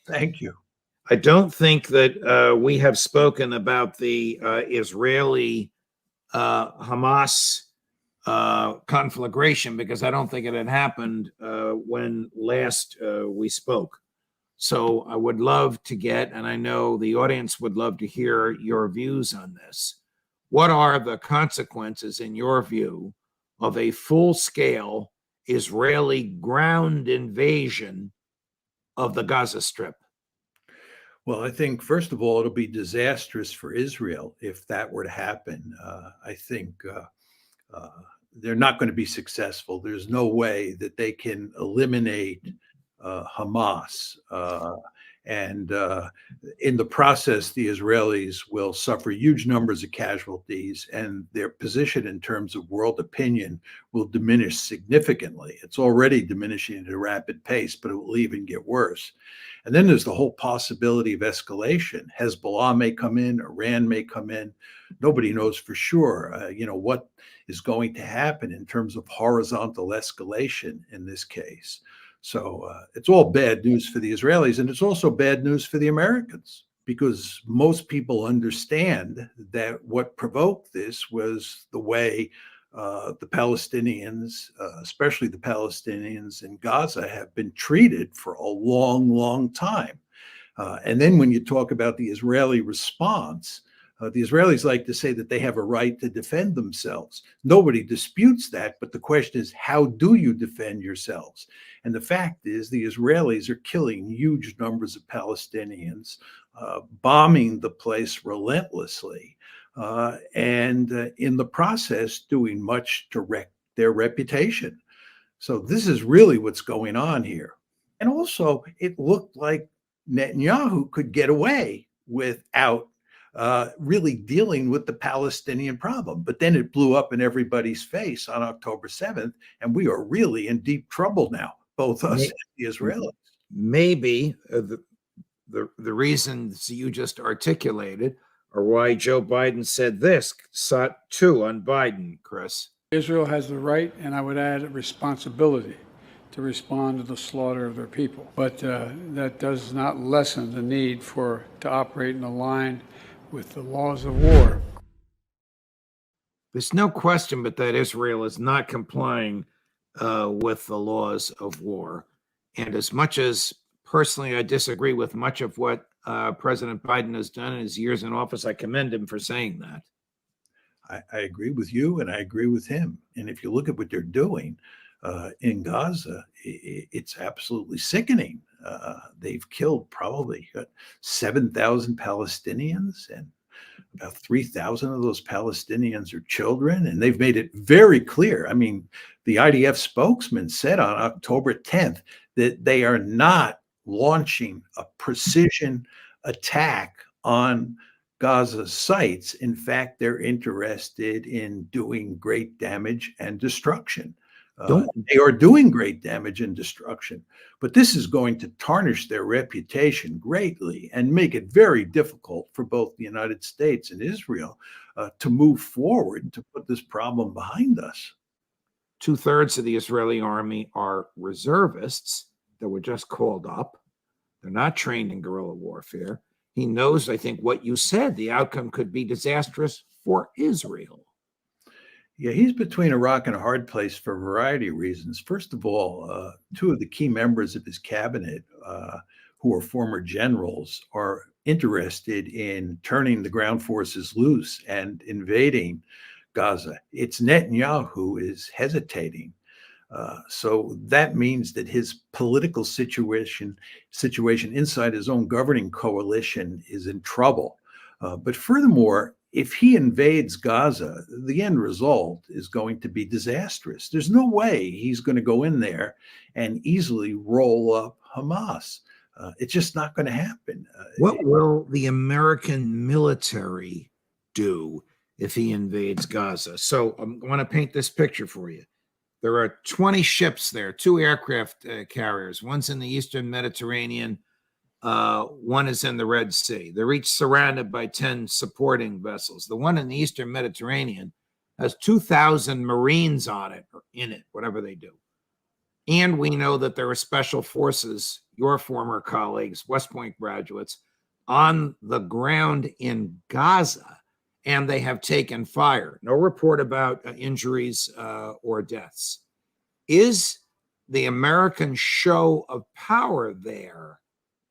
Thank you. I don't think that we have spoken about the Israeli Hamas conflagration because I don't think it had happened when last we spoke. So I would love to get, and I know the audience would love to hear your views on this. What are the consequences, in your view, of a full-scale Israeli ground invasion of the Gaza Strip? Well, I think, first of all, it'll be disastrous for Israel if that were to happen. I think uh, they're not going to be successful. There's no way that they can eliminate Hamas. And in the process, the Israelis will suffer huge numbers of casualties, and their position in terms of world opinion will diminish significantly. It's already diminishing at a rapid pace, but it will even get worse. And then there's the whole possibility of escalation. Hezbollah may come in, Iran may come in. Nobody knows for sure, what is going to happen in terms of horizontal escalation in this case. So it's all bad news for the Israelis, and it's also bad news for the Americans, because most people understand that what provoked this was the way the Palestinians, especially the Palestinians in Gaza, have been treated for a long, long time. And then when you talk about the Israeli response, the Israelis like to say that they have a right to defend themselves. Nobody disputes that, but the question is, how do you defend yourselves? And the fact is, the Israelis are killing huge numbers of Palestinians, bombing the place relentlessly, and in the process doing much to wreck their reputation. So this is really what's going on here. And also, it looked like Netanyahu could get away without really dealing with the Palestinian problem. But then it blew up in everybody's face on October 7th, and we are really in deep trouble now, both us and the Israelis. Maybe the reasons you just articulated are why Joe Biden said this, too, on Biden, Chris. Israel has the right, and I would add a responsibility, to respond to the slaughter of their people. But that does not lessen the need to operate in a line with the laws of war. There's no question but that Israel is not complying with the laws of war. And as much as personally I disagree with much of what President Biden has done in his years in office, I commend him for saying that. I agree with you, and I agree with him. And if you look at what they're doing in Gaza, it's absolutely sickening. They've killed probably 7,000 Palestinians, and about 3,000 of those Palestinians are children. And they've made it very clear. I mean, the IDF spokesman said on October 10th that they are not launching a precision attack on Gaza sites. In fact, they're interested in doing great damage and destruction. They are doing great damage and destruction, but this is going to tarnish their reputation greatly and make it very difficult for both the United States and Israel to move forward to put this problem behind us. 2/3 of the Israeli army are reservists that were just called up. They're not trained in guerrilla warfare. He knows, I think, what you said, the outcome could be disastrous for Israel. Yeah, he's between a rock and a hard place for a variety of reasons. First of all, two of the key members of his cabinet, who are former generals, are interested in turning the ground forces loose and invading Gaza. It's Netanyahu who is hesitating. So that means that his political situation inside his own governing coalition is in trouble. But furthermore, if he invades Gaza, the end result is going to be disastrous. There's no way he's going to go in there and easily roll up Hamas. It's just not going to happen. What will the American military do if he invades Gaza? So I want to paint this picture for you. There are 20 ships there, 2 aircraft carriers. One's in the Eastern Mediterranean. One is in the Red Sea. They're each surrounded by 10 supporting vessels. The one in the Eastern Mediterranean has 2,000 Marines on it, or in it, whatever they do. And we know that there are special forces, your former colleagues, West Point graduates, on the ground in Gaza, and they have taken fire. No report about injuries or deaths. Is the American show of power there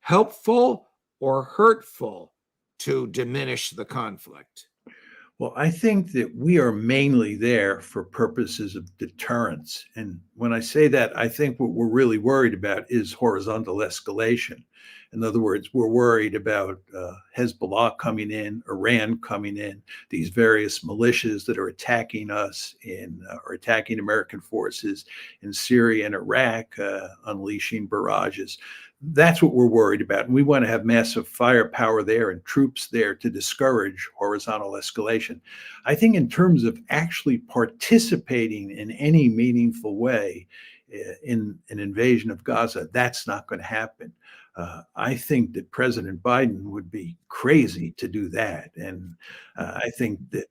helpful or hurtful to diminish the conflict? Well, I think that we are mainly there for purposes of deterrence. And when I say that, I think what we're really worried about is horizontal escalation. In other words, we're worried about Hezbollah coming in, Iran coming in, these various militias that are attacking us or attacking American forces in Syria and Iraq, unleashing barrages. That's what we're worried about. And we want to have massive firepower there and troops there to discourage horizontal escalation. I think in terms of actually participating in any meaningful way in an invasion of Gaza, that's not going to happen. I think that President Biden would be crazy to do that. And I think that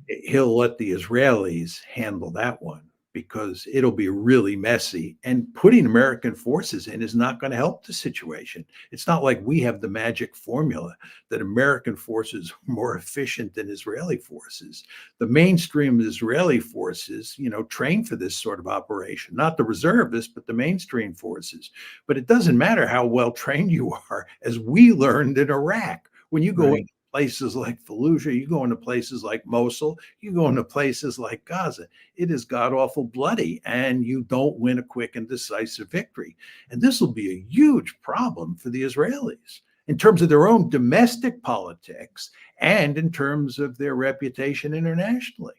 he'll let the Israelis handle that one, because it'll be really messy. And putting American forces in is not going to help the situation. It's not like we have the magic formula that American forces are more efficient than Israeli forces. The mainstream Israeli forces, train for this sort of operation, not the reservists, but the mainstream forces. But it doesn't matter how well trained you are, as we learned in Iraq. When you go into places like Fallujah, you go into places like Mosul, you go into places like Gaza, it is god-awful bloody, and you don't win a quick and decisive victory. And this will be a huge problem for the Israelis in terms of their own domestic politics and in terms of their reputation internationally.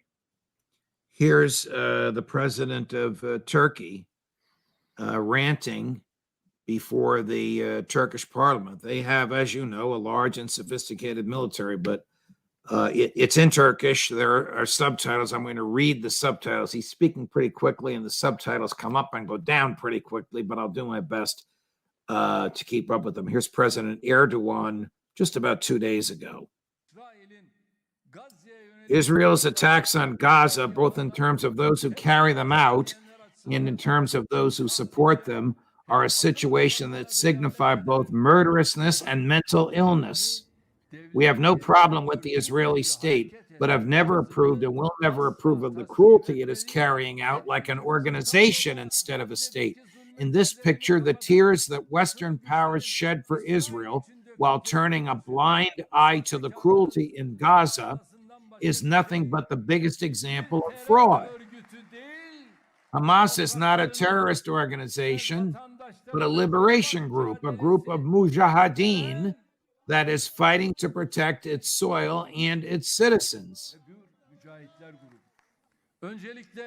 Here's the president of Turkey ranting before the Turkish parliament. They have, as you know, a large and sophisticated military, but it's in Turkish. There are subtitles. I'm going to read the subtitles. He's speaking pretty quickly, and the subtitles come up and go down pretty quickly, but I'll do my best to keep up with them. Here's President Erdogan just about 2 days ago. Israel's attacks on Gaza, both in terms of those who carry them out and in terms of those who support them, are a situation that signify both murderousness and mental illness. We have no problem with the Israeli state, but have never approved and will never approve of the cruelty it is carrying out like an organization instead of a state. In this picture, the tears that Western powers shed for Israel while turning a blind eye to the cruelty in Gaza is nothing but the biggest example of fraud. Hamas is not a terrorist organization, but a liberation group, a group of mujahideen that is fighting to protect its soil and its citizens.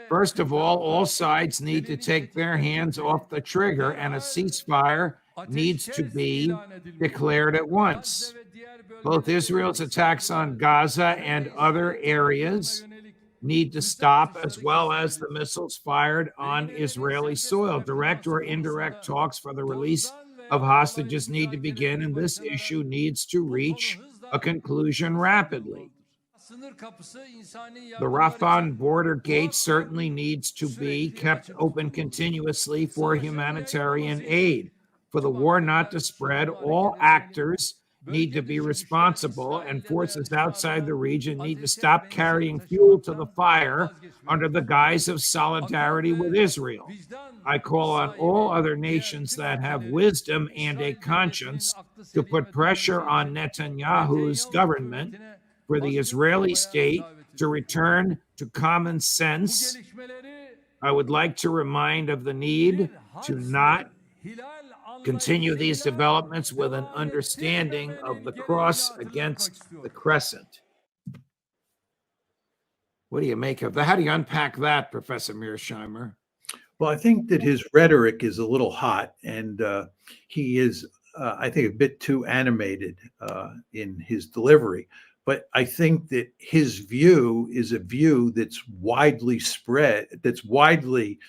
First of all sides need to take their hands off the trigger, and a ceasefire needs to be declared at once. Both Israel's attacks on Gaza and other areas need to stop, as well as the missiles fired on Israeli soil. Direct or indirect talks for the release of hostages need to begin, and this issue needs to reach a conclusion rapidly. The Rafah border gate certainly needs to be kept open continuously for humanitarian aid. For the war not to spread, all actors need to be responsible, and forces outside the region need to stop carrying fuel to the fire under the guise of solidarity with Israel. I call on all other nations that have wisdom and a conscience to put pressure on Netanyahu's government for the Israeli state to return to common sense. I would like to remind of the need to not continue these developments with an understanding of the cross against the crescent. What do you make of that? How do you unpack that, Professor Mearsheimer? Well, I think that his rhetoric is a little hot, and he is, I think, a bit too animated in his delivery. But I think that his view is a view that's widely spread, that's widely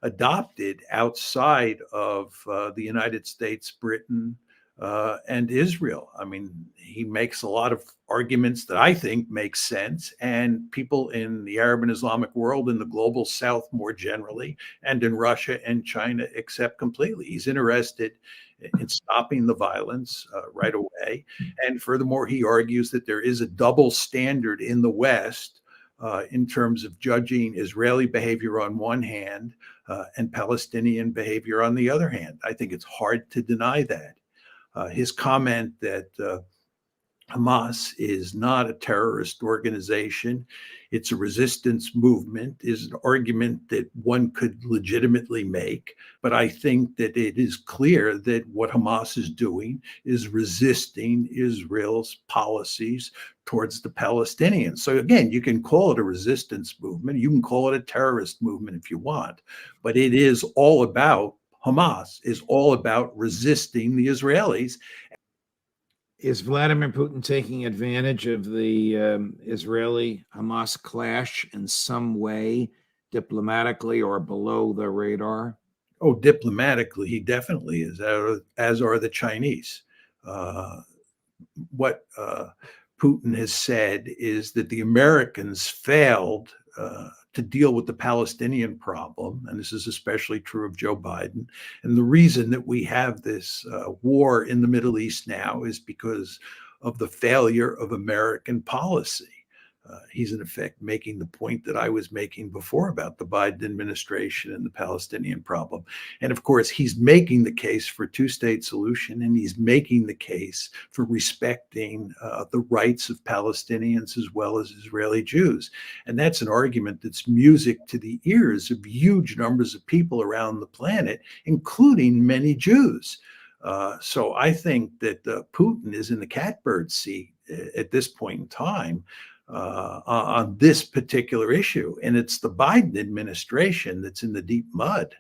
adopted outside of the United States, Britain, and Israel. I mean, he makes a lot of arguments that I think make sense, and people in the Arab and Islamic world, in the global South more generally, and in Russia and China accept completely. He's interested in stopping the violence right away. And furthermore, he argues that there is a double standard in the West in terms of judging Israeli behavior on one hand and Palestinian behavior on the other hand. I think it's hard to deny that. His comment that Hamas is not a terrorist organization, it's a resistance movement, is an argument that one could legitimately make. But I think that it is clear that what Hamas is doing is resisting Israel's policies towards the Palestinians. So again, you can call it a resistance movement, you can call it a terrorist movement if you want, but it is all about, Hamas is all about resisting the Israelis. Is Vladimir Putin taking advantage of the Israeli-Hamas clash in some way, diplomatically or below the radar? Oh, diplomatically, he definitely is, as are the Chinese. What Putin has said is that the Americans failed to deal with the Palestinian problem, and this is especially true of Joe Biden. And the reason that we have this war in the Middle East now is because of the failure of American policy. He's in effect making the point that I was making before about the Biden administration and the Palestinian problem. And of course, he's making the case for a two-state solution, and he's making the case for respecting the rights of Palestinians as well as Israeli Jews. And that's an argument that's music to the ears of huge numbers of people around the planet, including many Jews. So I think that Putin is in the catbird seat at this point in time on this particular issue. And it's the Biden administration that's in the deep mud.